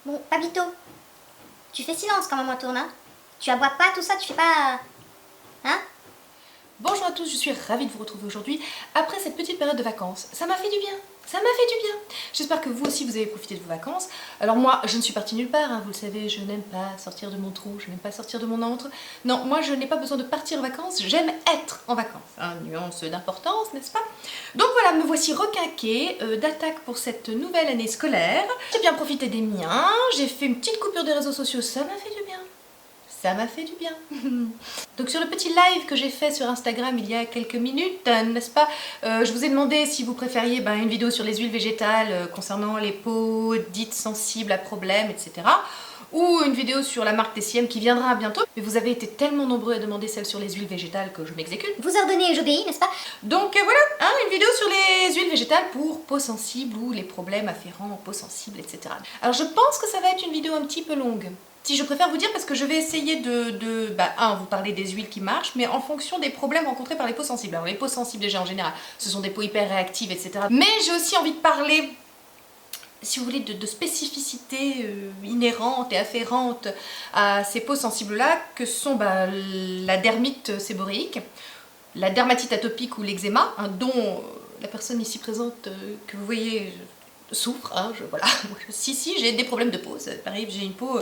Bon, Pablito, tu fais silence quand maman tourne, hein? Tu aboies pas tout ça, tu fais pas... Hein? Bonjour à tous, je suis ravie de vous retrouver aujourd'hui après cette petite période de vacances. Ça m'a fait du bien, ça m'a fait du bien. J'espère que vous aussi vous avez profité de vos vacances. Alors moi, je ne suis partie nulle part, hein, vous le savez, je n'aime pas sortir de mon trou, je n'aime pas sortir de mon antre. Non, moi je n'ai pas besoin de partir en vacances, j'aime être en vacances. Nuance d'importance, n'est-ce pas? Donc voilà, me voici requinquée d'attaque pour cette nouvelle année scolaire. J'ai bien profité des miens, j'ai fait une petite coupure des réseaux sociaux, ça m'a fait du bien. Ça m'a fait du bien. Donc sur le petit live que j'ai fait sur Instagram il y a quelques minutes, n'est-ce pas, je vous ai demandé si vous préfériez une vidéo sur les huiles végétales concernant les peaux dites sensibles à problèmes, etc. Ou une vidéo sur la marque TCM qui viendra bientôt. Mais vous avez été tellement nombreux à demander celle sur les huiles végétales que je m'exécute. Vous ordonnez et j'obéis, n'est-ce pas? Donc voilà, une vidéo sur les huiles végétales pour peau sensible ou les problèmes afférents aux peaux sensibles, etc. Alors je pense que ça va être une vidéo un petit peu longue. Si je préfère vous dire parce que je vais essayer vous parler des huiles qui marchent, mais en fonction des problèmes rencontrés par les peaux sensibles. Alors les peaux sensibles déjà en général, ce sont des peaux hyper réactives, etc. Mais j'ai aussi envie de parler, si vous voulez, de spécificités inhérentes et afférentes à ces peaux sensibles-là, que sont la dermite séborréique, la dermatite atopique ou l'eczéma, dont la personne ici présente que vous voyez souffre, voilà. Si, j'ai des problèmes de peau, ça m'arrive, j'ai une peau...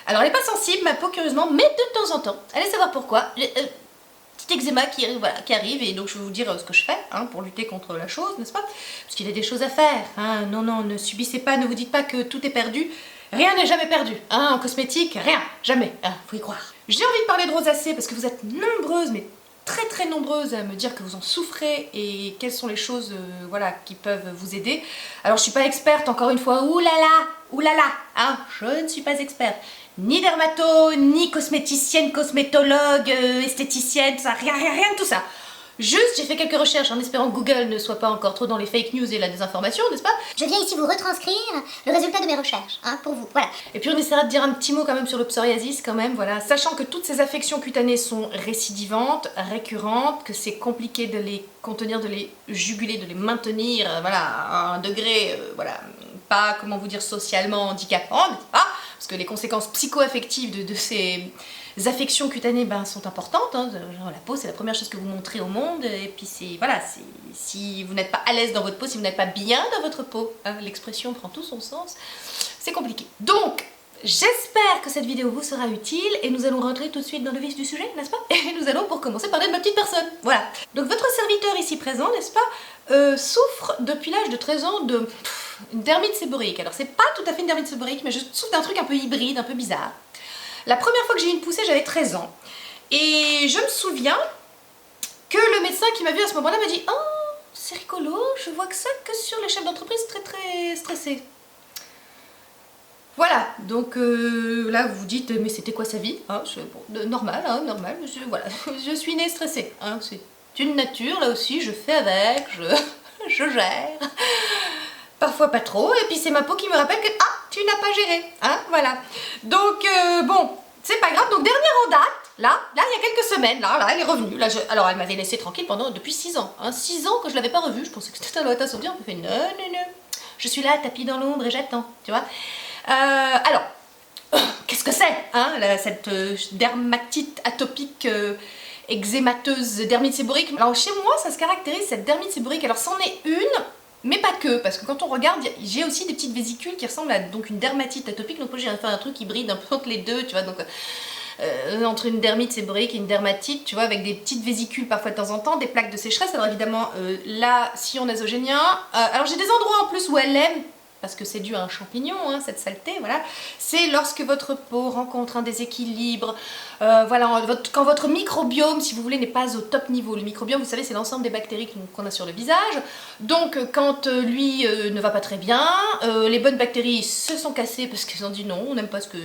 Alors elle n'est pas sensible, ma peau, curieusement, mais de temps en temps, allez savoir pourquoi, petit eczéma qui arrive, et donc je vais vous dire ce que je fais pour lutter contre la chose, n'est-ce pas? Parce qu'il y a des choses à faire, non, ne subissez pas, ne vous dites pas que tout est perdu, rien n'est jamais perdu, en cosmétique, rien, jamais, faut y croire. J'ai envie de parler de rosacée parce que vous êtes nombreuses, mais très nombreuses à me dire que vous en souffrez et quelles sont les choses qui peuvent vous aider. Alors je suis pas experte, encore une fois, oulala, je ne suis pas experte, ni dermato, ni cosméticienne, cosmétologue, esthéticienne, ça, rien de tout ça. Juste, j'ai fait quelques recherches en espérant que Google ne soit pas encore trop dans les fake news et la désinformation, n'est-ce pas? Je viens ici vous retranscrire le résultat de mes recherches, pour vous, voilà. Et puis on essaiera de dire un petit mot quand même sur le psoriasis quand même, voilà. Sachant que toutes ces affections cutanées sont récidivantes, récurrentes, que c'est compliqué de les contenir, de les juguler, de les maintenir, à un degré, pas, comment vous dire, socialement handicapant, n'est-ce pas? Parce que les conséquences psycho-affectives de ces affections cutanées sont importantes, genre la peau c'est la première chose que vous montrez au monde, et puis si vous n'êtes pas à l'aise dans votre peau, si vous n'êtes pas bien dans votre peau, l'expression prend tout son sens, c'est compliqué. Donc j'espère que cette vidéo vous sera utile et nous allons rentrer tout de suite dans le vif du sujet, n'est-ce pas? Et nous allons pour commencer parler de ma petite personne, voilà. Donc votre serviteur ici présent, n'est-ce pas, souffre depuis l'âge de 13 ans de une dermite séborréique. Alors c'est pas tout à fait une dermite séborréique, mais je souffre d'un truc un peu hybride, un peu bizarre. La première fois que j'ai eu une poussée, j'avais 13 ans. Et je me souviens que le médecin qui m'a vu à ce moment-là m'a dit « Oh, c'est rigolo, je vois que ça que sur les chefs d'entreprise très stressés. » Voilà, donc là vous vous dites « Mais c'était quoi sa vie ?» Normal, je suis née stressée. C'est une nature, là aussi, je fais avec, je gère. Parfois pas trop, et puis c'est ma peau qui me rappelle que tu n'as pas géré, voilà. Donc bon, c'est pas grave. Donc dernière en date, là il y a quelques semaines, là elle est revenue. Alors elle m'avait laissé tranquille depuis 6 ans, 6 ans que je l'avais pas revue. Je pensais que c'était un lointain souvenir. Elle me fait non, je suis là tapis dans l'ombre et j'attends, tu vois. Alors qu'est-ce que c'est, cette dermatite atopique eczémateuse, dermite séborréique? Alors chez moi ça se caractérise, cette dermite séborréique, alors c'en est une, mais pas que, parce que quand on regarde, j'ai aussi des petites vésicules qui ressemblent à une dermatite atopique, donc moi j'ai fait un truc hybride un peu entre les deux, tu vois, donc entre une dermite séborréique et une dermatite, tu vois, avec des petites vésicules parfois de temps en temps, des plaques de sécheresse. Alors évidemment, là, sillon nasogénien, alors j'ai des endroits en plus où elle aime, parce que c'est dû à un champignon, cette saleté, voilà. C'est lorsque votre peau rencontre un déséquilibre, quand votre microbiome, si vous voulez, n'est pas au top niveau. Le microbiome, vous savez, c'est l'ensemble des bactéries qu'on a sur le visage. Donc, quand lui ne va pas très bien, les bonnes bactéries se sont cassées parce qu'elles ont dit non, on n'aime pas ce qu'il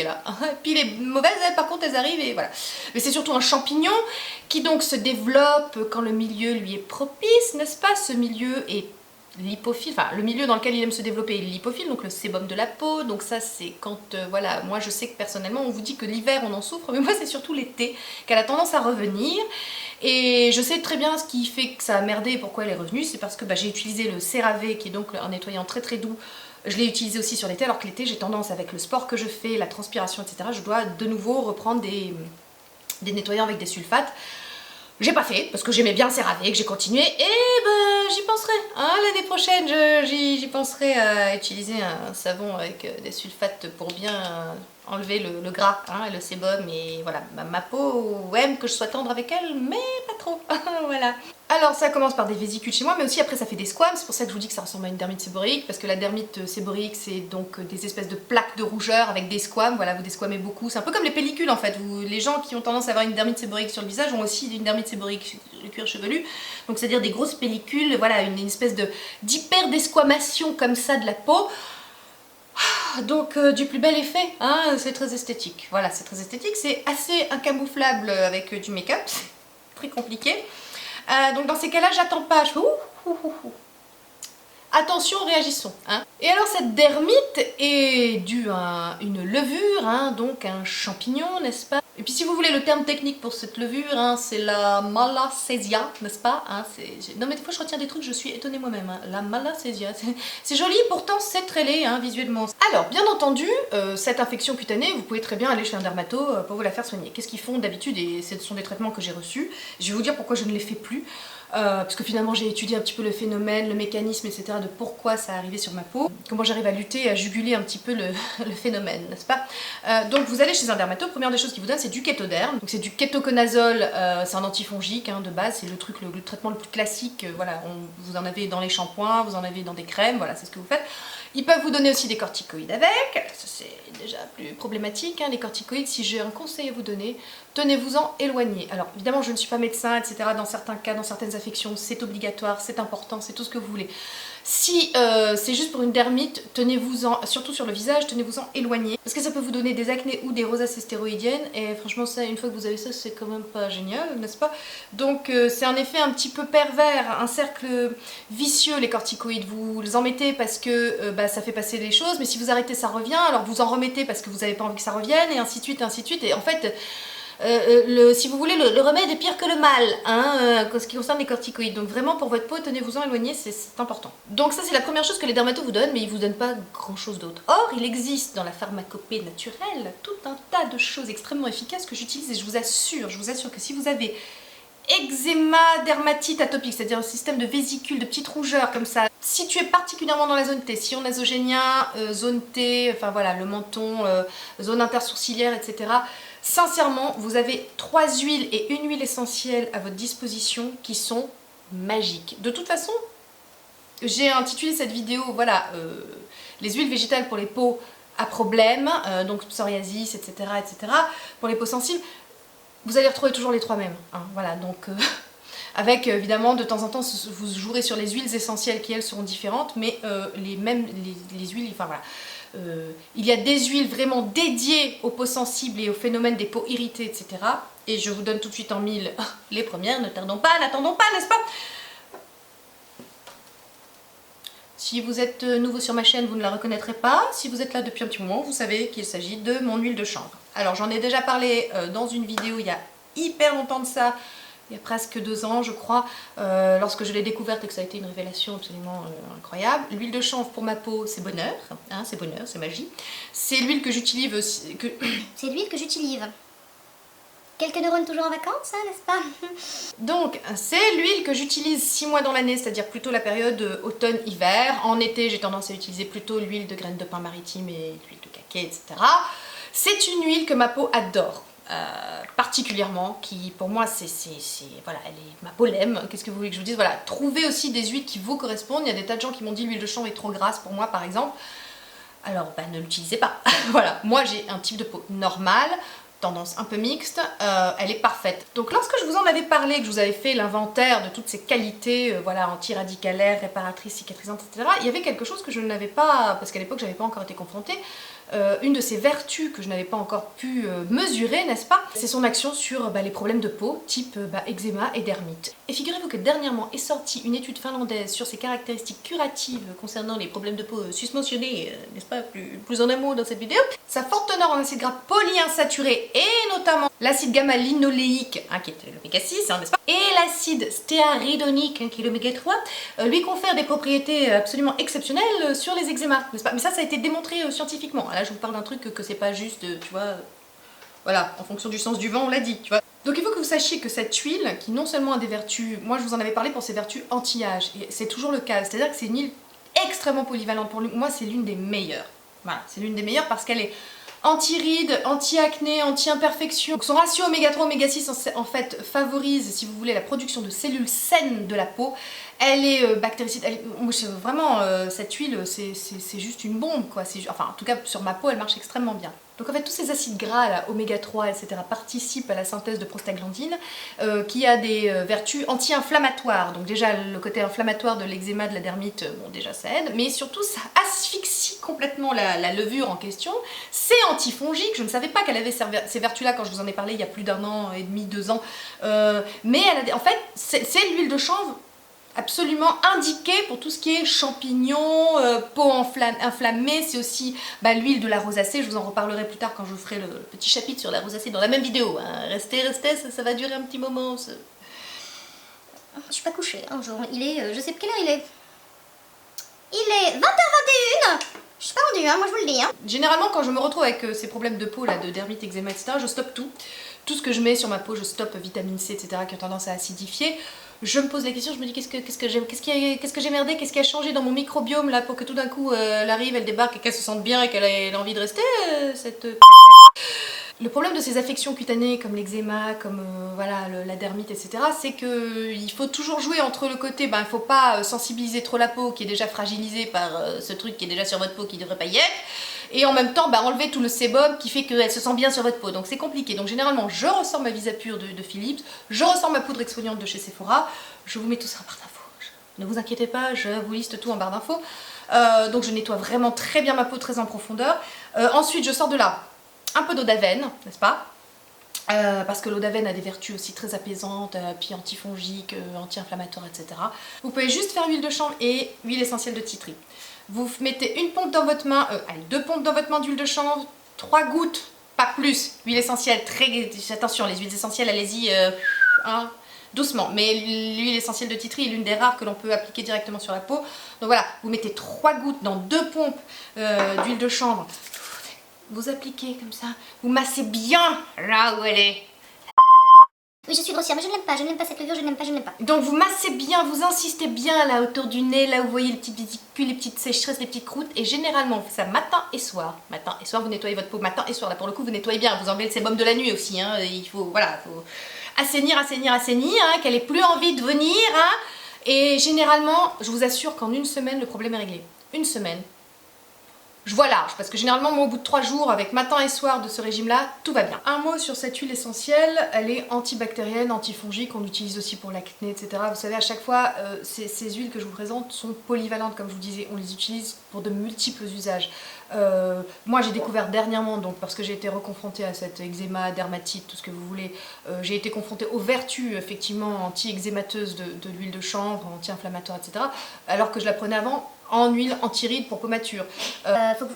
y a là. Et puis les mauvaises, par contre, elles arrivent et voilà. Mais c'est surtout un champignon qui donc se développe quand le milieu lui est propice, n'est-ce pas? Ce milieu est l'hypophile, le milieu dans lequel il aime se développer est l'hypophile, donc le sébum de la peau. Donc ça c'est quand, moi je sais que personnellement on vous dit que l'hiver on en souffre, mais moi c'est surtout l'été qu'elle a tendance à revenir. Et je sais très bien ce qui fait que ça a merdé et pourquoi elle est revenue, c'est parce que j'ai utilisé le CeraVe, qui est donc un nettoyant très doux, Je l'ai utilisé aussi sur l'été, alors que l'été j'ai tendance, avec le sport que je fais, la transpiration, etc., je dois de nouveau reprendre des nettoyants avec des sulfates. J'ai pas fait, parce que j'aimais bien CeraVe, que j'ai continué, et ben j'y penserai. Hein, l'année prochaine, j'y penserai à utiliser un savon avec des sulfates pour bien enlever le gras hein, et le sébum. Et voilà, ma peau aime que je sois tendre avec elle, mais pas trop. Voilà. Alors ça commence par des vésicules chez moi, mais aussi après ça fait des squames. C'est pour ça que je vous dis que ça ressemble à une dermite séborrhéique, parce que la dermite séborrhéique c'est donc des espèces de plaques de rougeur avec des squames. Voilà, vous desquamez beaucoup. C'est un peu comme les pellicules en fait. Les gens qui ont tendance à avoir une dermite séborrhéique sur le visage ont aussi une dermite séborrhéique sur le cuir chevelu. Donc c'est-à-dire des grosses pellicules, voilà, une espèce d'hyper-desquamation comme ça de la peau. Donc du plus bel effet, hein, c'est très esthétique. Voilà, c'est très esthétique, c'est assez incamouflable avec du make-up, c'est très compliqué. Donc dans ces cas-là, j'attends pas, je fais ouh, ouh, ouh, ouh. Attention, réagissons. Hein. Et alors cette dermite est due à une levure, hein, donc un champignon, n'est-ce pas? Et puis si vous voulez le terme technique pour cette levure, hein, c'est la Malassezia, n'est-ce pas? Hein, non mais des fois je retiens des trucs, je suis étonnée moi-même. Hein. La Malassezia, c'est joli, pourtant c'est très laid hein, visuellement. Alors bien entendu, cette infection cutanée, vous pouvez très bien aller chez un dermato pour vous la faire soigner. Qu'est-ce qu'ils font d'habitude? Et ce sont des traitements que j'ai reçus. Je vais vous dire pourquoi je ne les fais plus. Parce que finalement j'ai étudié un petit peu le phénomène, le mécanisme, etc. de pourquoi ça arrivait sur ma peau, comment j'arrive à lutter, à juguler un petit peu le phénomène, n'est-ce pas? Donc vous allez chez un dermato, première des choses qu'il vous donne c'est du kétoderme, donc c'est du kétoconazole, c'est un antifongique hein, de base, c'est le traitement le plus classique, voilà, vous en avez dans les shampoings, vous en avez dans des crèmes, voilà, c'est ce que vous faites. Ils peuvent vous donner aussi des corticoïdes avec, ça c'est déjà plus problématique, hein, les corticoïdes, si j'ai un conseil à vous donner, tenez-vous-en éloigné. Alors évidemment je ne suis pas médecin, etc. Dans certains cas, dans certaines affections, c'est obligatoire, c'est important, c'est tout ce que vous voulez. Si c'est juste pour une dermite, tenez-vous-en, surtout sur le visage, tenez-vous-en éloigné. Parce que ça peut vous donner des acnés ou des rosacées stéroïdiennes. Et franchement, ça, une fois que vous avez ça, c'est quand même pas génial, n'est-ce pas? Donc c'est un effet un petit peu pervers, un cercle vicieux, les corticoïdes. Vous les en mettez parce que ça fait passer les choses, mais si vous arrêtez, ça revient. Alors vous en remettez parce que vous n'avez pas envie que ça revienne, et ainsi de suite, ainsi de suite. Et en fait... si vous voulez, le remède est pire que le mal, hein, en ce qui concerne les corticoïdes. Donc vraiment, pour votre peau, tenez-vous-en éloigné, c'est important. Donc ça, c'est la première chose que les dermatos vous donnent, mais ils vous donnent pas grand-chose d'autre. Or, il existe dans la pharmacopée naturelle tout un tas de choses extrêmement efficaces que j'utilise, et je vous assure que si vous avez eczéma, dermatite atopique, c'est-à-dire un système de vésicules, de petites rougeurs comme ça, situé particulièrement dans la zone T, sillon nasogénien, zone T, enfin voilà, le menton, zone intersourcilière, etc. Sincèrement, vous avez 3 huiles et une huile essentielle à votre disposition qui sont magiques. De toute façon, j'ai intitulé cette vidéo, voilà, les huiles végétales pour les peaux à problème, donc psoriasis, etc., etc. Pour les peaux sensibles, vous allez retrouver toujours les 3 mêmes. Hein, voilà, donc avec évidemment de temps en temps vous jouerez sur les huiles essentielles qui elles seront différentes, mais les huiles, enfin voilà. Il y a des huiles vraiment dédiées aux peaux sensibles et au phénomène des peaux irritées, etc. Et je vous donne tout de suite en mille les premières, ne tardons pas, n'attendons pas, n'est-ce pas? Si vous êtes nouveau sur ma chaîne, vous ne la reconnaîtrez pas. Si vous êtes là depuis un petit moment, vous savez qu'il s'agit de mon huile de chanvre. Alors j'en ai déjà parlé dans une vidéo il y a hyper longtemps de ça, il y a presque 2 ans je crois, lorsque je l'ai découverte et que ça a été une révélation absolument incroyable. L'huile de chanvre pour ma peau, c'est bonheur, hein, c'est magie. C'est l'huile que j'utilise aussi... C'est l'huile que j'utilise. Quelques neurones toujours en vacances, hein, n'est-ce pas? Donc, c'est l'huile que j'utilise 6 mois dans l'année, c'est-à-dire plutôt la période automne-hiver. En été, j'ai tendance à utiliser plutôt l'huile de graines de pin maritime et l'huile de caquet, etc. C'est une huile que ma peau adore. Particulièrement, qui pour moi c'est voilà, ma peau l'aime, qu'est-ce que vous voulez que je vous dise, voilà, trouvez aussi des huiles qui vous correspondent. Il y a des tas de gens qui m'ont dit l'huile de chanvre est trop grasse pour moi par exemple, alors ne l'utilisez pas. Voilà, moi j'ai un type de peau normal, tendance un peu mixte, elle est parfaite. Donc lorsque je vous en avais parlé, que je vous avais fait l'inventaire de toutes ces qualités, voilà, anti-radicalaires, réparatrices, cicatrisantes, etc., il y avait quelque chose que je n'avais pas, parce qu'à l'époque j'avais pas encore été confrontée, une de ses vertus que je n'avais pas encore pu mesurer, n'est-ce pas? C'est son action sur les problèmes de peau, type eczéma et dermite. Et figurez-vous que dernièrement est sortie une étude finlandaise sur ses caractéristiques curatives concernant les problèmes de peau susmentionnés, n'est-ce pas, plus en amont dans cette vidéo. Sa forte teneur en acides gras polyinsaturés et notamment l'acide gamma-linoléique, qui est l'oméga 6, n'est-ce pas, et l'acide stéaridonique, qui est l'oméga 3, lui confère des propriétés absolument exceptionnelles sur les eczémas, n'est-ce pas? Mais ça a été démontré scientifiquement. Là, je vous parle d'un truc que c'est pas juste, tu vois, voilà, en fonction du sens du vent, on l'a dit, tu vois. Donc il faut que vous sachiez que cette huile, qui non seulement a des vertus, moi je vous en avais parlé pour ses vertus anti-âge, et c'est toujours le cas, c'est-à-dire que c'est une huile extrêmement polyvalente. Pour moi, c'est l'une des meilleures. Voilà, c'est l'une des meilleures parce qu'elle est anti-rides, anti-acné, anti-imperfection. Donc son ratio oméga 3, oméga 6 en fait favorise, si vous voulez, la production de cellules saines de la peau. Elle est bactéricide, vraiment cette huile c'est juste une bombe quoi. Enfin en tout cas sur ma peau elle marche extrêmement bien. Donc en fait tous ces acides gras, là, oméga 3, etc. participent à la synthèse de prostaglandine qui a des vertus anti-inflammatoires. Donc déjà le côté inflammatoire de l'eczéma, de la dermite, bon déjà ça aide, mais surtout ça asphyxie complètement la levure en question. C'est antifongique, je ne savais pas qu'elle avait ces vertus là quand je vous en ai parlé il y a plus d'1 an et demi, 2 ans. Mais elle a en fait c'est l'huile de chanvre absolument indiqué pour tout ce qui est champignons, peau inflammée, c'est aussi l'huile de la rosacée, je vous en reparlerai plus tard quand je vous ferai le petit chapitre sur la rosacée dans la même vidéo, hein. Restez, ça va durer un petit moment. Je suis pas couchée un jour, il est, je sais pas quelle heure il est. Il est 20h21. Je suis pas rendue, hein, moi je vous le dis. Hein. Généralement quand je me retrouve avec ces problèmes de peau, là, de dermite, eczéma, etc., je stoppe tout. Tout ce que je mets sur ma peau, je stoppe vitamine C, etc., qui a tendance à acidifier. Je me pose la question, je me dis qu'est-ce que j'ai merdé, qu'est-ce qui a changé dans mon microbiome là pour que tout d'un coup elle arrive, elle débarque et qu'elle se sente bien et qu'elle ait envie de rester cette... Le problème de ces affections cutanées comme l'eczéma, comme voilà, la dermite, etc., c'est qu'il faut toujours jouer entre le côté, il faut pas sensibiliser trop la peau qui est déjà fragilisée par ce truc qui est déjà sur votre peau qui devrait pas y être, et en même temps enlever tout le sébum qui fait qu'elle se sent bien sur votre peau, donc c'est compliqué. Donc généralement je ressors ma Visapure de Philips, je ressors ma poudre exfoliante de chez Sephora, je vous mets tout ça en barre d'infos. Ne vous inquiétez pas, je vous liste tout en barre d'infos. Donc je nettoie vraiment très bien ma peau, très en profondeur. Ensuite je sors de là un peu d'eau d'Avène, n'est-ce pas? Parce que l'eau d'Avène a des vertus aussi très apaisantes, puis antifongiques, anti-inflammatoires, etc. Vous pouvez juste faire huile de chanvre et huile essentielle de titri. Vous mettez une pompe dans votre main, allez, 2 pompes dans votre main d'huile de chanvre, 3 gouttes, pas plus, huile essentielle, attention, les huiles essentielles, allez-y, doucement, mais l'huile essentielle de titri est l'une des rares que l'on peut appliquer directement sur la peau. Donc voilà, vous mettez 3 gouttes dans 2 pompes d'huile de chanvre, vous appliquez comme ça, vous massez bien là où elle est. Oui, je suis grossière, mais je ne l'aime pas cette levure, je ne l'aime pas. Donc vous massez bien, vous insistez bien là autour du nez, là où vous voyez les petites vésicules, les petites sécheresses, les petites croûtes, et généralement on fait ça matin et soir. Matin et soir, vous nettoyez votre peau matin et soir, là pour le coup vous nettoyez bien, vous enlevez le sébum de la nuit aussi, hein. Il faut, voilà, faut assainir, hein, qu'elle ait plus envie de venir, hein. Et généralement, je vous assure qu'en 1 semaine, le problème est réglé. 1 semaine. Je vois large, parce que généralement, moi, au bout de 3 jours, avec matin et soir de ce régime-là, tout va bien. Un mot sur cette huile essentielle, elle est antibactérienne, antifongique, on utilise aussi pour l'acné, etc. Vous savez, à chaque fois, ces huiles que je vous présente sont polyvalentes, comme je vous disais, on les utilise pour de multiples usages. Moi, j'ai découvert dernièrement, donc parce que j'ai été reconfrontée à cette eczéma, dermatite, tout ce que vous voulez, j'ai été confrontée aux vertus, effectivement, anti-eczémateuses de l'huile de chanvre, anti-inflammatoire, etc., alors que je la prenais avant en huile anti-rides pour peau mature. Faut que...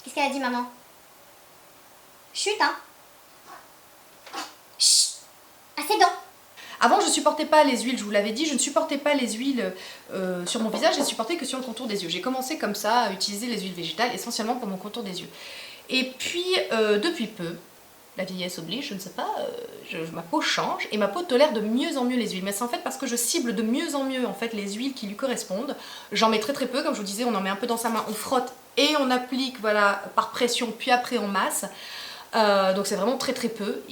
Qu'est-ce qu'elle a dit, maman? Chut, hein. Chut. Assez dents. Avant, je supportais pas les huiles, je vous l'avais dit, je ne supportais pas les huiles sur mon visage, je les supportais que sur le contour des yeux. J'ai commencé comme ça à utiliser les huiles végétales essentiellement pour mon contour des yeux. Et puis, depuis peu, la vieillesse oblige, je ne sais pas, ma peau change et ma peau tolère de mieux en mieux les huiles. Mais c'est en fait parce que je cible de mieux en mieux en fait les huiles qui lui correspondent. J'en mets très peu, comme je vous disais, on en met un peu dans sa main, on frotte et on applique, voilà, par pression, puis après on masse. Donc c'est vraiment très peu.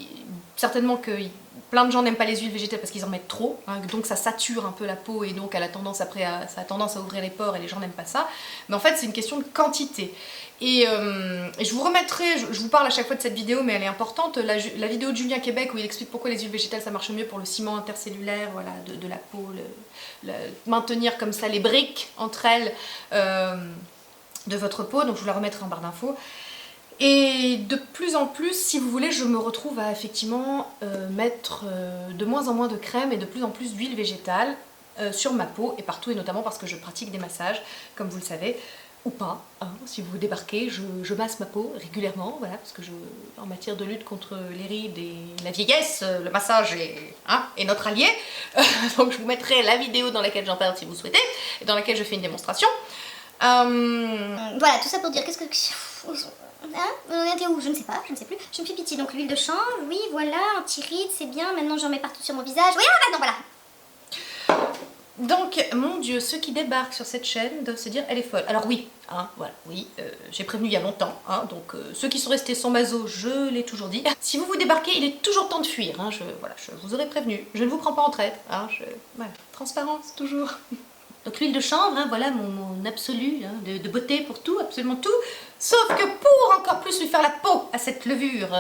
Certainement que plein de gens n'aiment pas les huiles végétales parce qu'ils en mettent trop, hein, donc ça sature un peu la peau et donc elle a tendance après ça a tendance à ouvrir les pores et les gens n'aiment pas ça. Mais en fait c'est une question de quantité. Et je vous remettrai, je vous parle à chaque fois de cette vidéo mais elle est importante, la vidéo de Julien Québec où il explique pourquoi les huiles végétales ça marche mieux pour le ciment intercellulaire, voilà, de la peau, maintenir comme ça les briques entre elles. de votre peau, donc je vous la remettrai en barre d'infos. Et de plus en plus, si vous voulez, je me retrouve à effectivement mettre de moins en moins de crème et de plus en plus d'huile végétale sur ma peau et partout, et notamment parce que je pratique des massages, comme vous le savez, ou pas, hein, si vous débarquez, je masse ma peau régulièrement, voilà, parce que en matière de lutte contre les rides et la vieillesse, le massage est notre allié. Donc je vous mettrai la vidéo dans laquelle j'en parle si vous souhaitez, et dans laquelle je fais une démonstration. Voilà, tout ça pour dire qu'est-ce que... Hein, on était où? Je ne sais pas, je ne sais plus. Je me fais pitié, donc l'huile de chanvre, oui, voilà, anti-rides, c'est bien. Maintenant j'en mets partout sur mon visage. Oui, ah, non, voilà. Donc, mon Dieu, ceux qui débarquent sur cette chaîne doivent se dire, elle est folle. Alors oui, hein, voilà, oui, j'ai prévenu il y a longtemps, hein, donc ceux qui sont restés sans maso, je l'ai toujours dit. Si vous débarquez, il est toujours temps de fuir, hein, voilà, je vous aurais prévenu. Je ne vous prends pas en traite, hein, voilà, transparence, toujours. Donc l'huile de chanvre, hein, voilà mon absolu hein, de beauté pour tout, absolument tout. Sauf que pour encore plus lui faire la peau à cette levure,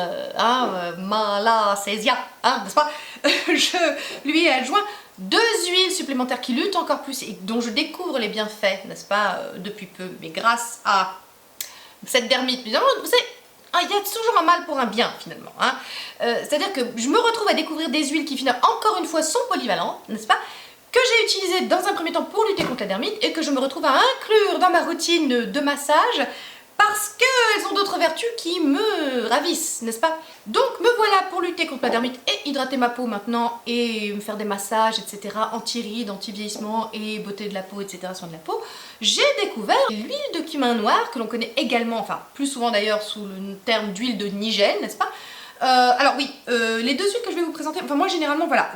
Malacésia, hein, n'est-ce pas, je lui ai adjoint 2 huiles supplémentaires qui luttent encore plus et dont je découvre les bienfaits, n'est-ce pas, depuis peu, mais grâce à cette dermite. Vous savez, il y a toujours un mal pour un bien finalement. Hein. C'est-à-dire que je me retrouve à découvrir des huiles qui finalement, encore une fois, sont polyvalentes, n'est-ce pas, que j'ai utilisées dans un premier temps pour lutter contre la dermite et que je me retrouve à inclure dans ma routine de massage parce qu'elles ont d'autres vertus qui me ravissent, n'est-ce pas? Donc me voilà pour lutter contre la dermite et hydrater ma peau maintenant et me faire des massages, etc. Anti-rides, anti-vieillissement et beauté de la peau, etc. soin de la peau. J'ai découvert l'huile de cumin noir que l'on connaît également, enfin plus souvent d'ailleurs sous le terme d'huile de nigel, n'est-ce pas? Alors oui, les 2 huiles que je vais vous présenter, enfin moi généralement voilà,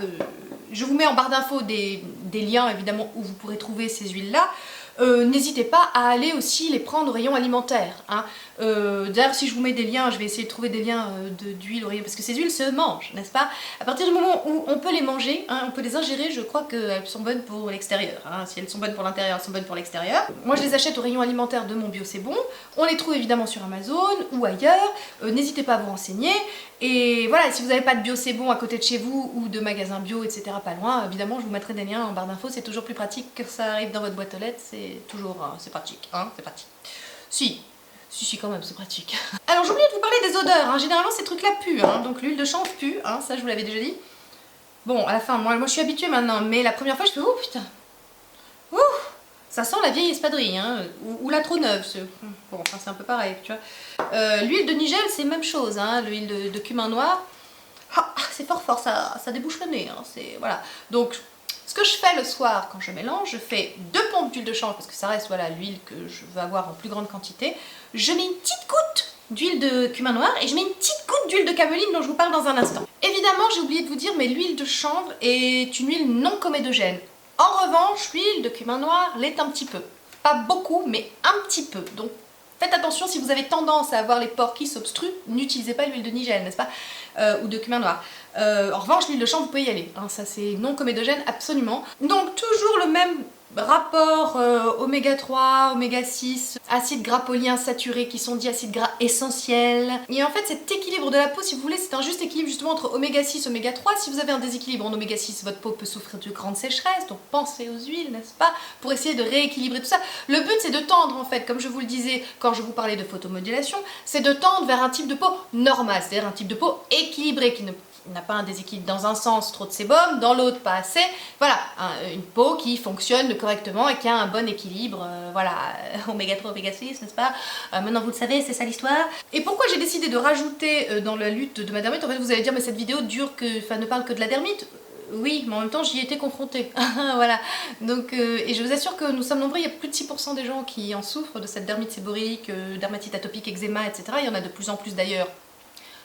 je vous mets en barre d'infos des liens évidemment où vous pourrez trouver ces huiles-là. N'hésitez pas à aller aussi les prendre au rayon alimentaire. Hein. D'ailleurs, si je vous mets des liens, je vais essayer de trouver des liens d'huile au rayon, parce que ces huiles se mangent, n'est-ce pas? À partir du moment où on peut les manger, hein, on peut les ingérer, je crois qu'elles sont bonnes pour l'extérieur. Hein. Si elles sont bonnes pour l'intérieur, elles sont bonnes pour l'extérieur. Moi, je les achète au rayon alimentaire de mon bio, c'est bon. On les trouve évidemment sur Amazon ou ailleurs. N'hésitez pas à vous renseigner. Et voilà, si vous n'avez pas de bio c'est bon à côté de chez vous ou de magasins bio, etc. pas loin, évidemment, je vous mettrai des liens en barre d'infos. C'est toujours plus pratique que ça arrive dans votre boîte aux lettres. C'est toujours, c'est pratique, hein, c'est pratique. Si, quand même, c'est pratique. Alors, j'ai oublié de vous parler des odeurs. Hein. Généralement, ces trucs-là puent. Hein. Donc, l'huile de chanvre pue. Hein. Ça, je vous l'avais déjà dit. Bon, à la fin, moi, je suis habituée maintenant. Mais la première fois, je fais, oh putain. Ouh, ça sent la vieille espadrille. Hein. Ou la trop neuve. Bon, enfin, c'est un peu pareil, tu vois. L'huile de nigel, c'est même chose. Hein. L'huile de cumin noir. Ah, c'est fort, ça débouche le nez. Hein. Voilà. Donc, ce que je fais le soir quand je mélange, je fais 2 pompes d'huile de chanvre parce que ça reste voilà l'huile que je veux avoir en plus grande quantité. Je mets une petite goutte d'huile de cumin noir et je mets une petite goutte d'huile de cameline dont je vous parle dans un instant. Évidemment, j'ai oublié de vous dire, mais l'huile de chanvre est une huile non comédogène. En revanche, l'huile de cumin noir l'est un petit peu. Pas beaucoup, mais un petit peu. Donc, faites attention si vous avez tendance à avoir les pores qui s'obstruent, n'utilisez pas l'huile de nigel, n'est-ce pas? Ou de cumin noir. En revanche, l'huile de chanvre, vous pouvez y aller. Hein, ça, c'est non comédogène, absolument. Donc, toujours le même rapport oméga 3, oméga 6, acides gras polyinsaturés qui sont dits acides gras essentiels. Et en fait, cet équilibre de la peau, si vous voulez, c'est un juste équilibre justement entre oméga 6 et oméga 3. Si vous avez un déséquilibre en oméga 6, votre peau peut souffrir de grande sécheresse, donc pensez aux huiles, n'est-ce pas, pour essayer de rééquilibrer tout ça. Le but, c'est de tendre, en fait, comme je vous le disais quand je vous parlais de photomodulation, c'est de tendre vers un type de peau normal, c'est-à-dire un type de peau équilibré qui n'a pas un déséquilibre dans un sens, trop de sébum, dans l'autre pas assez. Voilà, une peau qui fonctionne correctement et qui a un bon équilibre, voilà, oméga 3, oméga 6, n'est-ce pas? Maintenant vous le savez, c'est ça l'histoire. Et pourquoi j'ai décidé de rajouter dans la lutte de ma dermite? En fait, vous allez dire, mais cette vidéo ne parle que de la dermite. Oui, mais en même temps, j'y ai été confrontée. Voilà. Donc, et je vous assure que nous sommes nombreux, il y a plus de 6% des gens qui en souffrent de cette dermite séborique, dermatite atopique, eczéma, etc. Il y en a de plus en plus d'ailleurs.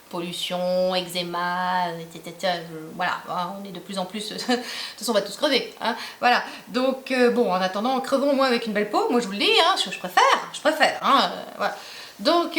Pollution, eczéma, etc. Voilà, on est de plus en plus... De toute façon, on va tous crever. Hein, voilà. Donc, bon, en attendant, crevons au moins avec une belle peau. Moi, je vous le dis, hein, je préfère. Hein, voilà. Donc,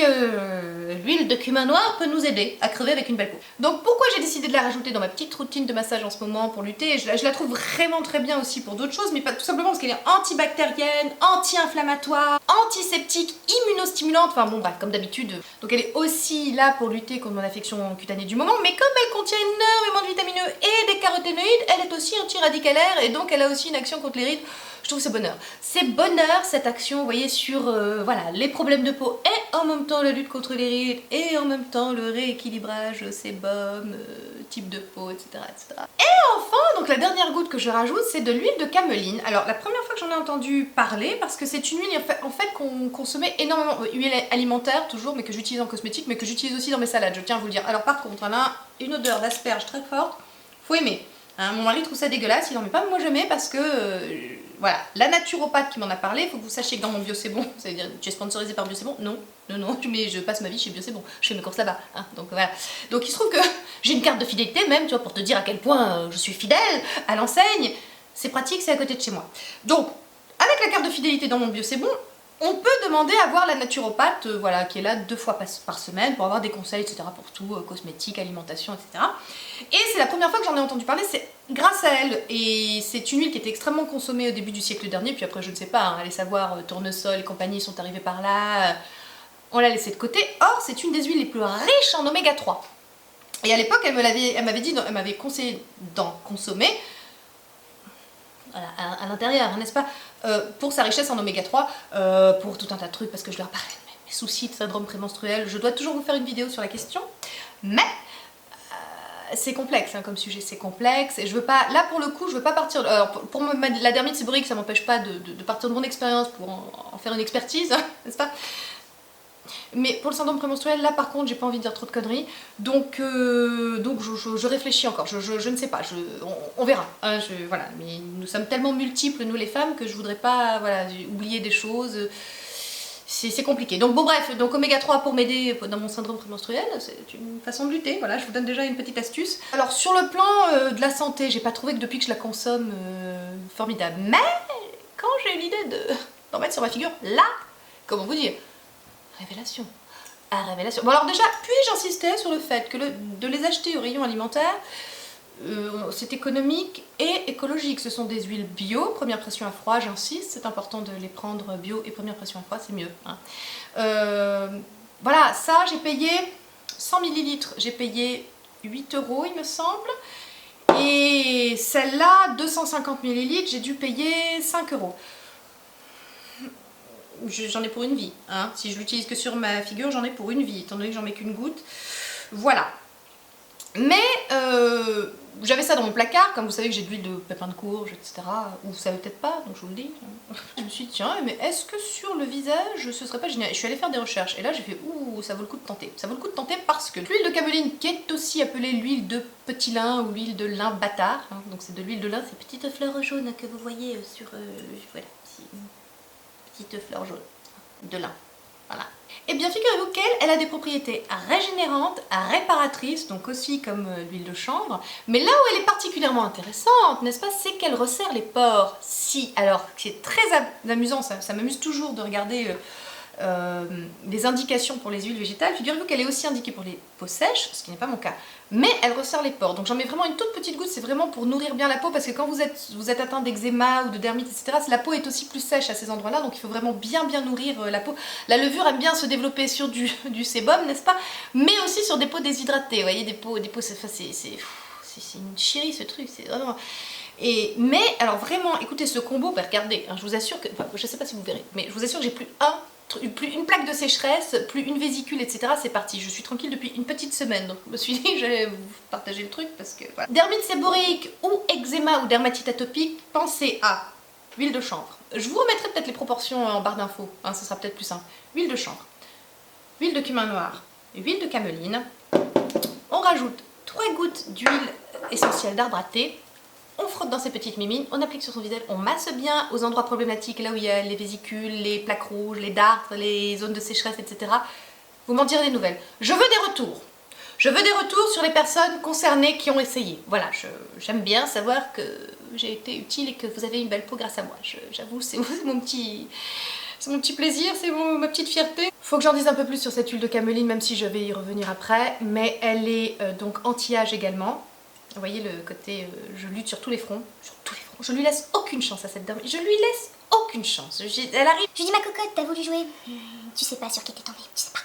l'huile de cumin noir peut nous aider à crever avec une belle peau. Donc, pourquoi j'ai décidé de la rajouter dans ma petite routine de massage en ce moment pour lutter? Je la trouve vraiment très bien aussi pour d'autres choses, mais pas tout simplement parce qu'elle est antibactérienne, anti-inflammatoire, antiseptique, immunostimulante, enfin bon, bref, comme d'habitude. Donc, elle est aussi là pour lutter contre mon affection cutanée du moment, mais comme elle contient énormément de vitamines E et des caroténoïdes, elle est aussi antiradicalaire et donc elle a aussi une action contre les rides Je trouve que c'est bonheur. C'est bonheur cette action, vous voyez, sur voilà, les problèmes de peau et en même temps la lutte contre les rides et en même temps le rééquilibrage sébum, type de peau, etc., etc. Et enfin, donc la dernière goutte que je rajoute, c'est de l'huile de cameline. Alors la première fois que j'en ai entendu parler, parce que c'est une huile en fait qu'on consommait énormément, huile alimentaire toujours, mais que j'utilise en cosmétique, mais que j'utilise aussi dans mes salades, je tiens à vous le dire. Alors par contre, elle a une odeur d'asperge très forte, faut aimer. Hein, mon mari trouve ça dégueulasse, il n'en met pas, mais moi j'aimais parce que, voilà, la naturopathe qui m'en a parlé, il faut que vous sachiez que dans mon Bio C'est Bon, ça veut dire, tu es sponsorisé par Bio C'est Bon? Non, mais je passe ma vie chez Bio C'est Bon, je fais mes courses là-bas, hein, donc voilà. Donc il se trouve que j'ai une carte de fidélité même, tu vois, pour te dire à quel point je suis fidèle à l'enseigne, c'est pratique, c'est à côté de chez moi. Donc, avec la carte de fidélité dans mon Bio C'est Bon, on peut demander à voir la naturopathe, voilà, qui est là 2 fois par semaine pour avoir des conseils, etc. pour tout, cosmétique, alimentation, etc. Et c'est la première fois que j'en ai entendu parler, c'est grâce à elle. Et c'est une huile qui était extrêmement consommée au début du siècle dernier, puis après je ne sais pas, hein, allez savoir, tournesol et compagnie sont arrivés par là, on l'a laissé de côté. Or, c'est une des huiles les plus riches en oméga 3. Et à l'époque, elle m'avait conseillé d'en consommer, voilà, à l'intérieur, n'est-ce pas, pour sa richesse en oméga 3, pour tout un tas de trucs, parce que je leur parlais de mes soucis de syndrome prémenstruel. Je dois toujours vous faire une vidéo sur la question, mais c'est complexe, hein, comme sujet, c'est complexe, et je veux pas, là pour le coup, je veux pas partir, alors pour la dermite séborrheique, ça m'empêche pas de partir de mon expérience pour en faire une expertise, n'est-ce pas? Mais pour le syndrome prémenstruel, là par contre, j'ai pas envie de dire trop de conneries, donc je réfléchis encore, je ne sais pas, on verra, hein, voilà, mais nous sommes tellement multiples, nous les femmes, que je voudrais pas, voilà, oublier des choses, c'est compliqué. Donc bon bref, donc oméga 3 pour m'aider dans mon syndrome prémenstruel, c'est une façon de lutter, voilà, je vous donne déjà une petite astuce. Alors sur le plan de la santé, j'ai pas trouvé que depuis que je la consomme, formidable, mais quand j'ai eu l'idée d'en mettre sur ma figure, là, comment vous dire, révélation. Ah, révélation. Bon alors déjà, puis-je insister sur le fait que de les acheter au rayon alimentaire, c'est économique et écologique. Ce sont des huiles bio, première pression à froid, j'insiste, c'est important de les prendre bio et première pression à froid, c'est mieux. Hein. Voilà, ça j'ai payé 100 ml, j'ai payé 8 € il me semble. Et celle-là, 250 ml, j'ai dû payer 5 €. J'en ai pour une vie, hein. Si je l'utilise que sur ma figure, j'en ai pour une vie, étant donné que j'en mets qu'une goutte. Voilà. Mais j'avais ça dans mon placard, comme vous savez que j'ai de l'huile de pépins de courge, etc. Ou vous savez peut-être pas, donc je vous le dis. Je me suis dit, tiens, mais est-ce que sur le visage, ce serait pas génial? Je suis allée faire des recherches, et là j'ai fait, ouh, ça vaut le coup de tenter. Ça vaut le coup de tenter parce que l'huile de cameline, qui est aussi appelée l'huile de petit lin ou l'huile de lin bâtard, hein, donc c'est de l'huile de lin, ces petites fleurs jaunes que vous voyez sur, voilà, petite fleur jaune de lin, voilà. Et bien figurez-vous qu'elle a des propriétés régénérantes, réparatrices, donc aussi comme l'huile de chanvre, mais là où elle est particulièrement intéressante, n'est-ce pas, c'est qu'elle resserre les pores. Si, alors, c'est très amusant, ça m'amuse toujours de regarder des indications pour les huiles végétales. Figurez-vous qu'elle est aussi indiquée pour les peaux sèches, ce qui n'est pas mon cas, mais elle resserre les pores. Donc j'en mets vraiment une toute petite goutte, c'est vraiment pour nourrir bien la peau, parce que quand vous êtes atteint d'eczéma ou de dermite, etc., la peau est aussi plus sèche à ces endroits-là, donc il faut vraiment bien nourrir la peau. La levure aime bien se développer sur du sébum, n'est-ce pas, mais aussi sur des peaux déshydratées, vous voyez, des peaux c'est une chérie ce truc, c'est vraiment... Mais alors vraiment, écoutez ce combo, bah regardez, hein, je vous assure que, enfin, je sais pas si vous verrez, mais je vous assure que j'ai plus une plaque de sécheresse, plus une vésicule, etc. C'est parti, je suis tranquille depuis une petite semaine, donc je me suis dit que j'allais vous partager le truc parce que voilà. Dermite séborrhéique ou eczéma ou dermatite atopique, pensez à huile de chanvre. Je vous remettrai peut-être les proportions en barre d'infos, hein, ce sera peut-être plus simple. Huile de chanvre, huile de cumin noir, huile de cameline, on rajoute 3 gouttes d'huile essentielle d'arbre à thé. On frotte dans ces petites mimines, on applique sur son visage, on masse bien aux endroits problématiques, là où il y a les vésicules, les plaques rouges, les dartres, les zones de sécheresse, etc. Vous m'en direz des nouvelles. Je veux des retours. Je veux des retours sur les personnes concernées qui ont essayé. Voilà, j'aime bien savoir que j'ai été utile et que vous avez une belle peau grâce à moi. J'avoue, c'est mon petit plaisir, c'est ma petite fierté. Faut que j'en dise un peu plus sur cette huile de cameline, même si je vais y revenir après. Mais elle est donc anti-âge également. Vous voyez le côté, je lutte sur tous les fronts, je lui laisse aucune chance à cette dame, je lui laisse aucune chance, elle arrive... Je dis ma cocotte, t'as voulu jouer? Tu sais pas sur qui t'es tombée, tu sais pas.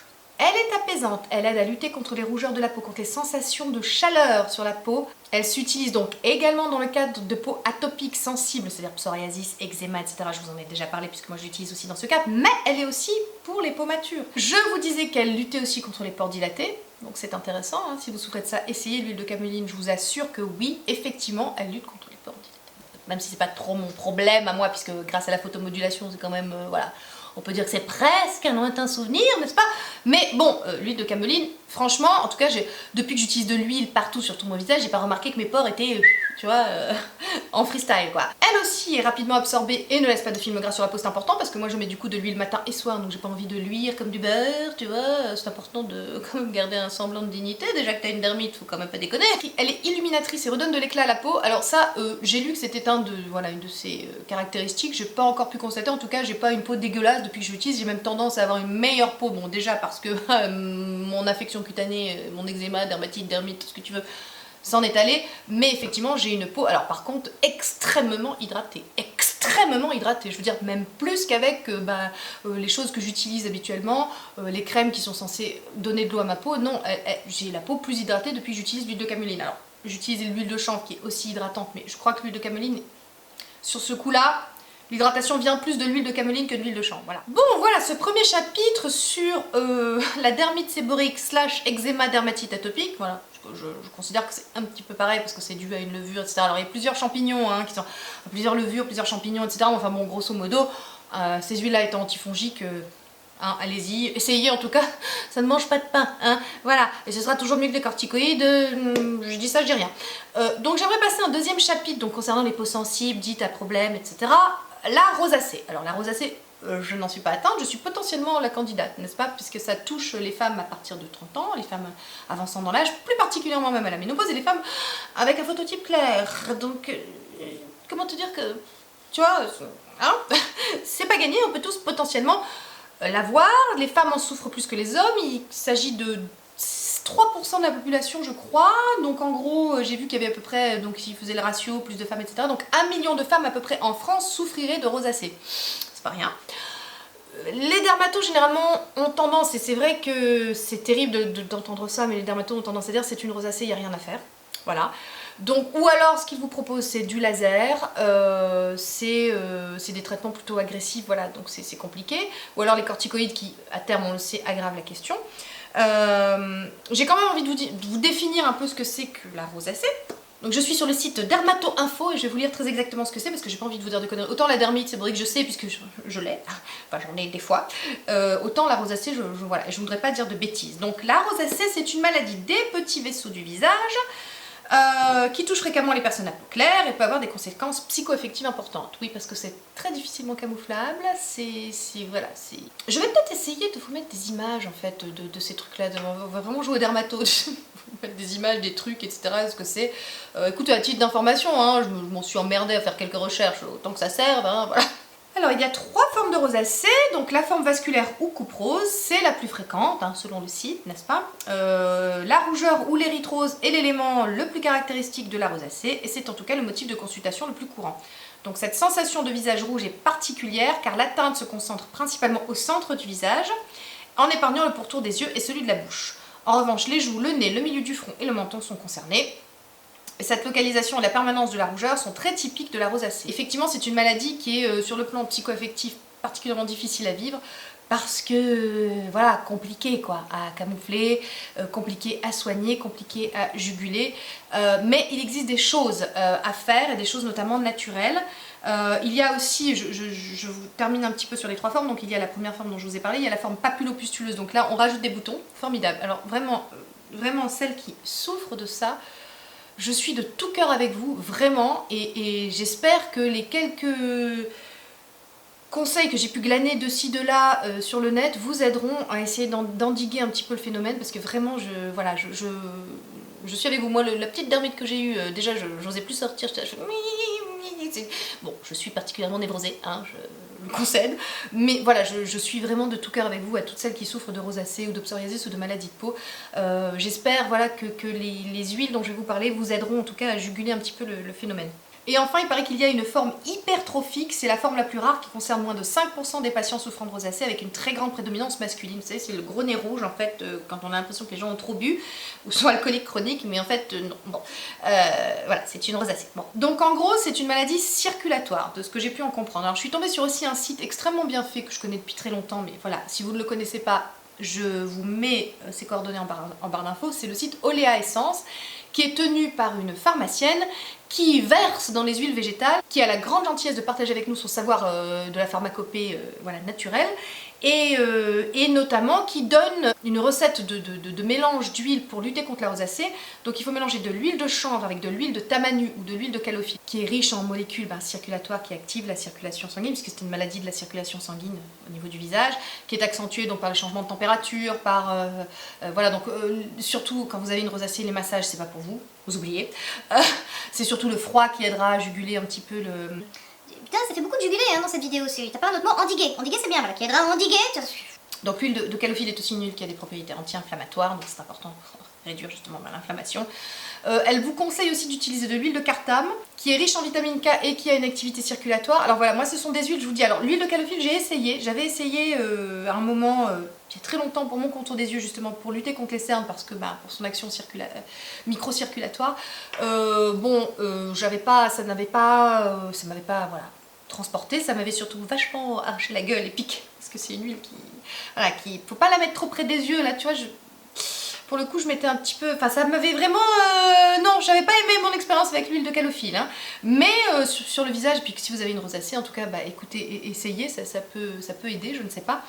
Elle est apaisante, elle aide à lutter contre les rougeurs de la peau, contre les sensations de chaleur sur la peau. Elle s'utilise donc également dans le cadre de peau atopique sensible, c'est-à-dire psoriasis, eczéma, etc. Je vous en ai déjà parlé puisque moi je l'utilise aussi dans ce cas, mais elle est aussi pour les peaux matures. Je vous disais qu'elle luttait aussi contre les pores dilatés, donc c'est intéressant, hein. Si vous souffrez de ça, essayez l'huile de caméline, je vous assure que oui, effectivement, elle lutte contre les pores dilatés. Même si c'est pas trop mon problème à moi, puisque grâce à la photomodulation, c'est quand même, voilà, on peut dire que c'est presque un lointain souvenir, n'est-ce pas? Mais bon, l'huile de caméline, franchement, en tout cas, depuis que j'utilise de l'huile partout sur tout mon visage, j'ai pas remarqué que mes pores étaient, tu vois, en freestyle, quoi. Elle aussi est rapidement absorbée et ne laisse pas de film gras sur la peau, c'est important, parce que moi je mets du coup de l'huile matin et soir, donc j'ai pas envie de luire comme du beurre, tu vois, c'est important de quand même garder un semblant de dignité, déjà que t'as une dermite, faut quand même pas déconner. Elle est illuminatrice et redonne de l'éclat à la peau, alors ça, j'ai lu que c'était voilà, une de ses caractéristiques, j'ai pas encore pu constater, en tout cas, j'ai pas une peau dégueulasse depuis que je l'utilise, j'ai même tendance à avoir une meilleure peau, bon déjà parce que mon affection cutanée, mon eczéma, dermatite, dermite, tout ce que tu veux, s'en est allé, mais effectivement j'ai une peau, alors par contre, extrêmement hydratée, je veux dire même plus qu'avec les choses que j'utilise habituellement, les crèmes qui sont censées donner de l'eau à ma peau, non, j'ai la peau plus hydratée depuis que j'utilise l'huile de caméline. Alors j'utilise l'huile de chanvre qui est aussi hydratante, mais je crois que l'huile de caméline, sur ce coup-là, l'hydratation vient plus de l'huile de caméline que de l'huile de chanvre, voilà. Bon, voilà ce premier chapitre sur la dermite séborique / eczéma dermatite atopique, voilà. Je considère que c'est un petit peu pareil parce que c'est dû à une levure, etc. Alors il y a plusieurs champignons, hein, qui sont plusieurs levures, plusieurs champignons, etc. Enfin bon, grosso modo, ces huiles-là étant antifongiques, hein, allez-y, essayez en tout cas, ça ne mange pas de pain, hein, voilà, et ce sera toujours mieux que les corticoïdes, je dis ça, je dis rien. Donc j'aimerais passer un deuxième chapitre donc, concernant les peaux sensibles, dites à problème, etc. La rosacée. Alors la rosacée, je n'en suis pas atteinte, je suis potentiellement la candidate, n'est-ce pas? Puisque ça touche les femmes à partir de 30 ans, les femmes avançant dans l'âge, plus particulièrement même à la ménopause, et les femmes avec un phototype clair. Donc, comment te dire que, tu vois, hein, c'est pas gagné, on peut tous potentiellement l'avoir. Les femmes en souffrent plus que les hommes, il s'agit de 3% de la population je crois, donc en gros j'ai vu qu'il y avait à peu près, donc s'ils faisaient le ratio, plus de femmes etc, donc 1 million de femmes à peu près en France souffriraient de rosacée, c'est pas rien. Les dermatos généralement ont tendance, et c'est vrai que c'est terrible d'entendre ça, mais les dermatos ont tendance à dire c'est une rosacée, il n'y a rien à faire, voilà. Donc, ou alors ce qu'ils vous proposent c'est du laser, c'est des traitements plutôt agressifs, voilà, donc c'est compliqué, ou alors les corticoïdes qui à terme on le sait aggravent la question. J'ai quand même envie de vous définir un peu ce que c'est que la rosacée. Donc je suis sur le site Dermato Info et je vais vous lire très exactement ce que c'est parce que j'ai pas envie de vous dire de conneries. Autant la dermite c'est vrai que je sais puisque je l'ai, enfin j'en ai des fois, autant la rosacée voilà, je voudrais pas dire de bêtises. Donc la rosacée c'est une maladie des petits vaisseaux du visage qui touche fréquemment les personnes à peau claire et peut avoir des conséquences psycho-affectives importantes. Oui, parce que c'est très difficilement camouflable, voilà, c'est... Je vais peut-être essayer de vous mettre des images, en fait, de ces trucs-là, on va vraiment jouer au dermato, mettre des images, des trucs, etc., ce que c'est. Écoutez, à titre d'information, hein, je m'en suis emmerdée à faire quelques recherches, autant que ça serve, hein, voilà. Alors il y a 3 formes de rosacée, donc la forme vasculaire ou coupe rose, c'est la plus fréquente, hein, selon le site, n'est-ce pas? La rougeur ou l'érythrose est l'élément le plus caractéristique de la rosacée, et c'est en tout cas le motif de consultation le plus courant. Donc cette sensation de visage rouge est particulière, car l'atteinte se concentre principalement au centre du visage, en épargnant le pourtour des yeux et celui de la bouche. En revanche, les joues, le nez, le milieu du front et le menton sont concernés. Et cette localisation et la permanence de la rougeur sont très typiques de la rosacée. Effectivement, c'est une maladie qui est sur le plan psycho-affectif particulièrement difficile à vivre parce que, voilà, compliqué quoi, à camoufler, compliqué à soigner, compliqué à juguler. Mais il existe des choses à faire et des choses notamment naturelles. Il y a aussi, je vous termine un petit peu sur les 3 formes, donc il y a la première forme dont je vous ai parlé, il y a la forme papulopustuleuse, donc là on rajoute des boutons, formidable. Alors vraiment, vraiment celles qui souffrent de ça, je suis de tout cœur avec vous, vraiment, et j'espère que les quelques conseils que j'ai pu glaner de ci, de là sur le net vous aideront à essayer d'endiguer un petit peu le phénomène, parce que vraiment, voilà, je suis avec vous. Moi, la petite dermite que j'ai eue, déjà, j'osais plus sortir, bon, je suis particulièrement névrosée, hein, je le concède, mais voilà, je suis vraiment de tout cœur avec vous, à toutes celles qui souffrent de rosacée ou de psoriasis ou de maladies de peau. J'espère voilà, que les huiles dont je vais vous parler vous aideront en tout cas à juguler un petit peu le phénomène. Et enfin, il paraît qu'il y a une forme hypertrophique, c'est la forme la plus rare qui concerne moins de 5% des patients souffrant de rosacée avec une très grande prédominance masculine. Vous savez, c'est le gros nez rouge en fait, quand on a l'impression que les gens ont trop bu ou sont alcooliques chroniques, mais en fait non. Bon, voilà, c'est une rosacée. Bon. Donc en gros, c'est une maladie circulatoire, de ce que j'ai pu en comprendre. Alors je suis tombée sur aussi un site extrêmement bien fait que je connais depuis très longtemps, mais voilà, si vous ne le connaissez pas, je vous mets ses coordonnées en barre d'infos, c'est le site Oléa Essence, qui est tenu par une pharmacienne qui verse dans les huiles végétales, qui a la grande gentillesse de partager avec nous son savoir de la pharmacopée voilà, naturelle, et notamment qui donne une recette de mélange d'huile pour lutter contre la rosacée. Donc il faut mélanger de l'huile de chanvre avec de l'huile de tamanu ou de l'huile de calophylle, qui est riche en molécules circulatoires qui activent la circulation sanguine, puisque c'est une maladie de la circulation sanguine au niveau du visage, qui est accentuée donc par le changement de température, par voilà, donc surtout quand vous avez une rosacée, les massages c'est pas pour vous, vous oubliez. C'est surtout le froid qui aidera à juguler un petit peu le... Putain, ça fait beaucoup de juguler hein, dans cette vidéo aussi. T'as pas un autre mot? Endiguer. Endiguer c'est bien, voilà, qui aidera à endiguer. Donc l'huile de calophylle est aussi une huile qui a des propriétés anti-inflammatoires, donc c'est important pour réduire justement l'inflammation. Elle vous conseille aussi d'utiliser de l'huile de cartame, qui est riche en vitamine K et qui a une activité circulatoire. Alors voilà, moi ce sont des huiles, je vous dis, alors l'huile de calophylle j'avais essayé à un moment, il y a très longtemps, pour mon contour des yeux justement, pour lutter contre les cernes, parce que pour son action micro-circulatoire, ça m'avait pas voilà, transporté, ça m'avait surtout vachement arraché la gueule et piqué, parce que c'est une huile qui faut pas la mettre trop près des yeux, là tu vois, pour le coup je m'étais un petit peu, enfin ça m'avait vraiment, non j'avais pas aimé mon expérience avec l'huile de calophylle, hein. Mais sur le visage, puis que si vous avez une rosacée, en tout cas écoutez, essayez, ça peut aider, je ne sais pas.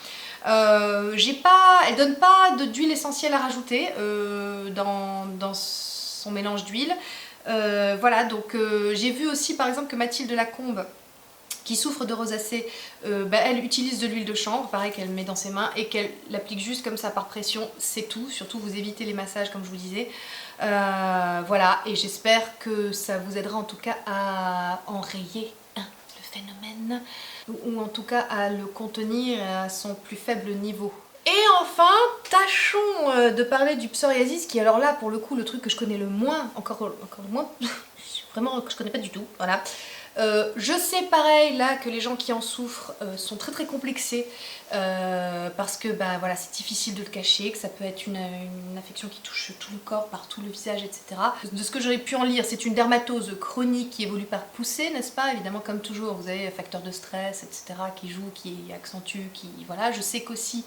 Elle donne pas d'huile essentielle à rajouter dans son mélange d'huile. Voilà, donc j'ai vu aussi par exemple que Mathilde Lacombe, qui souffre de rosacée, elle utilise de l'huile de chanvre, pareil, qu'elle met dans ses mains et qu'elle l'applique juste comme ça par pression, c'est tout. Surtout vous évitez les massages comme je vous disais. Voilà, et j'espère que ça vous aidera en tout cas à enrayer le phénomène, ou en tout cas à le contenir à son plus faible niveau. Et enfin, tâchons de parler du psoriasis, qui alors là pour le coup le truc que je connais le moins, encore le moins, vraiment que je connais pas du tout, voilà. Je sais pareil là que les gens qui en souffrent sont très très complexés parce que voilà, c'est difficile de le cacher, que ça peut être une affection qui touche tout le corps, partout le visage, etc. De ce que j'aurais pu en lire, c'est une dermatose chronique qui évolue par poussée, n'est-ce pas? Évidemment, comme toujours, vous avez facteurs de stress, etc. qui jouent, qui accentuent, qui voilà. Je sais qu'aussi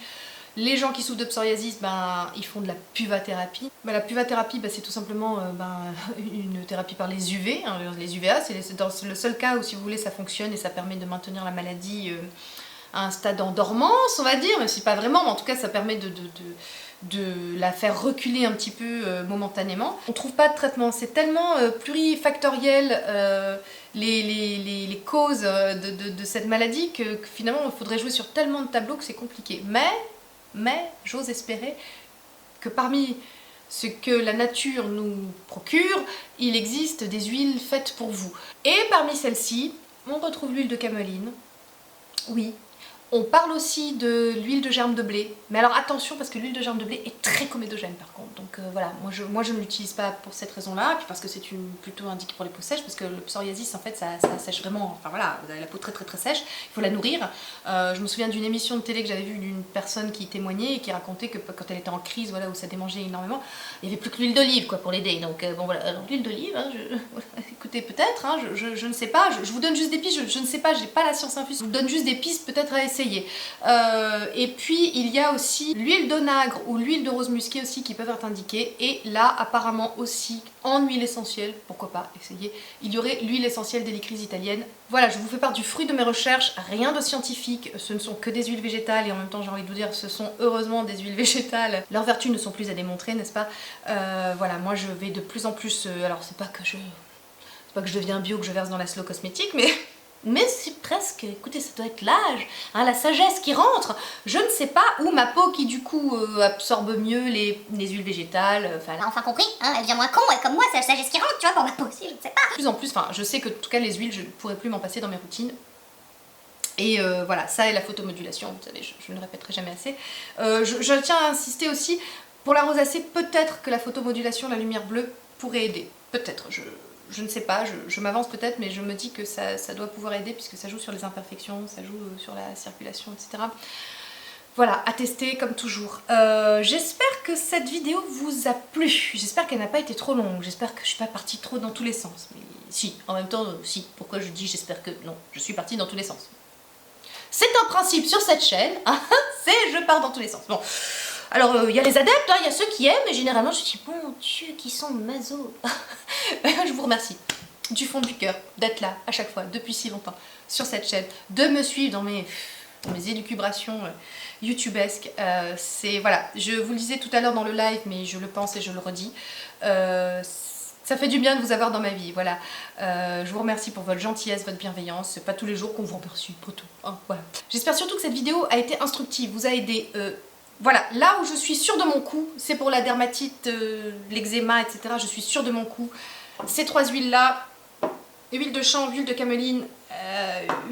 les gens qui souffrent de psoriasis, ils font de la puvathérapie. La puvathérapie, c'est tout simplement une thérapie par les UV. Hein, les UVA, c'est le seul cas où, si vous voulez, ça fonctionne et ça permet de maintenir la maladie à un stade en dormance, on va dire, même si pas vraiment, mais en tout cas, ça permet de la faire reculer un petit peu momentanément. On ne trouve pas de traitement, c'est tellement plurifactoriel les causes de cette maladie que finalement, il faudrait jouer sur tellement de tableaux que c'est compliqué. Mais j'ose espérer que parmi ce que la nature nous procure, il existe des huiles faites pour vous. Et parmi celles-ci, on retrouve l'huile de cameline. Oui. On parle aussi de l'huile de germe de blé, mais alors attention parce que l'huile de germe de blé est très comédogène par contre, donc voilà, moi je ne l'utilise pas pour cette raison-là, puis parce que c'est plutôt indiqué pour les peaux sèches, parce que le psoriasis en fait ça sèche vraiment, enfin voilà, vous avez la peau très très très sèche, il faut la nourrir. Je me souviens d'une émission de télé que j'avais vue d'une personne qui témoignait et qui racontait que quand elle était en crise, voilà, où ça démangeait énormément, il n'y avait plus que l'huile d'olive quoi pour l'aider, donc bon voilà, alors l'huile d'olive, hein, écoutez peut-être, hein, je ne sais pas, je vous donne juste des pistes, je ne sais pas, j'ai pas la science infuse, je vous donne juste des pistes peut-être à essayer. Et puis il y a aussi l'huile d'onagre ou l'huile de rose musquée aussi qui peuvent être indiquées, et là apparemment aussi en huile essentielle, pourquoi pas essayer, il y aurait l'huile essentielle d'hélicryse italienne. Voilà, je vous fais part du fruit de mes recherches, rien de scientifique, ce ne sont que des huiles végétales, et en même temps j'ai envie de vous dire ce sont heureusement des huiles végétales, leurs vertus ne sont plus à démontrer, n'est-ce pas? Voilà, moi je vais de plus en plus, alors c'est pas que je deviens bio, que je verse dans la slow cosmétique, mais c'est presque, écoutez, ça doit être l'âge, hein, la sagesse qui rentre, je ne sais pas, ou ma peau qui du coup absorbe mieux les huiles végétales, enfin... Elle a enfin compris, hein, elle devient moins con, et comme moi, c'est la sagesse qui rentre, tu vois, pour ma peau aussi, je ne sais pas. De plus en plus, enfin, je sais que en tout cas les huiles, je ne pourrais plus m'en passer dans mes routines. Et voilà, ça et la photomodulation, vous savez, je ne répéterai jamais assez. Je tiens à insister aussi, pour la rosacée, peut-être que la photomodulation, la lumière bleue, pourrait aider. Peut-être, je ne sais pas, je m'avance peut-être, mais je me dis que ça doit pouvoir aider puisque ça joue sur les imperfections, ça joue sur la circulation, etc. Voilà, à tester comme toujours. J'espère que cette vidéo vous a plu, j'espère qu'elle n'a pas été trop longue, j'espère que je ne suis pas partie trop dans tous les sens. Mais si, en même temps, si, pourquoi je dis j'espère que non, je suis partie dans tous les sens. C'est un principe sur cette chaîne, hein, c'est je pars dans tous les sens. Bon, alors il y a les adeptes, il y a ceux qui aiment, et généralement je dis, mon Dieu, qui sont maso. Je vous remercie du fond du cœur d'être là à chaque fois, depuis si longtemps, sur cette chaîne, de me suivre dans mes élucubrations youtubesques. C'est, voilà, je vous le disais tout à l'heure dans le live, mais je le pense et je le redis, ça fait du bien de vous avoir dans ma vie, voilà. Je vous remercie pour votre gentillesse, votre bienveillance. C'est pas tous les jours qu'on vous remercie pour tout, hein, voilà. J'espère surtout que cette vidéo a été instructive, vous a aidé. Voilà, là où je suis sûre de mon coup, c'est pour la dermatite, l'eczéma, etc. Je suis sûre de mon coup. Ces 3 huiles-là, huile de chanvre, huile de cameline,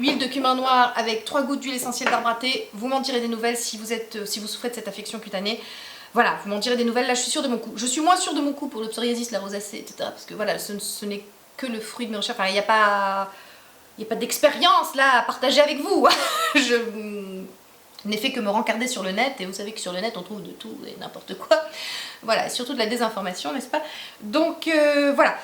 huile de cumin noir avec 3 gouttes d'huile essentielle d'arbre à thé. Vous m'en direz des nouvelles si vous souffrez de cette affection cutanée. Voilà, vous m'en direz des nouvelles, là je suis sûre de mon coup. Je suis moins sûre de mon coup pour le psoriasis, la rosacée, etc. Parce que voilà, ce n'est que le fruit de mes recherches. Enfin, il n'y a pas d'expérience là à partager avec vous. Je n'ai fait que me rencarder sur le net, et vous savez que sur le net on trouve de tout et n'importe quoi. Voilà, et surtout de la désinformation, n'est-ce pas? Donc voilà,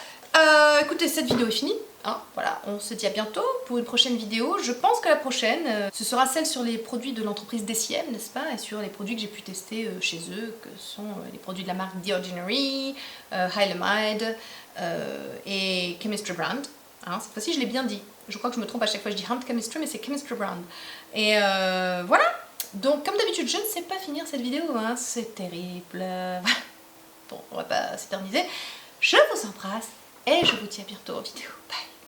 écoutez, cette vidéo est finie. Hein, voilà, on se dit à bientôt pour une prochaine vidéo. Je pense que la prochaine, ce sera celle sur les produits de l'entreprise DCM, n'est-ce pas? Et sur les produits que j'ai pu tester chez eux, que sont les produits de la marque The Ordinary, Hylamide et Chemistry Brand. Hein, cette fois-ci, je l'ai bien dit. Je crois que je me trompe à chaque fois, je dis Hunt Chemistry, mais c'est Chemistry Brand. Et voilà. Donc, comme d'habitude, je ne sais pas finir cette vidéo, hein, c'est terrible. Bon, on va pas s'éterniser. Je vous embrasse et je vous dis à bientôt en vidéo. Bye.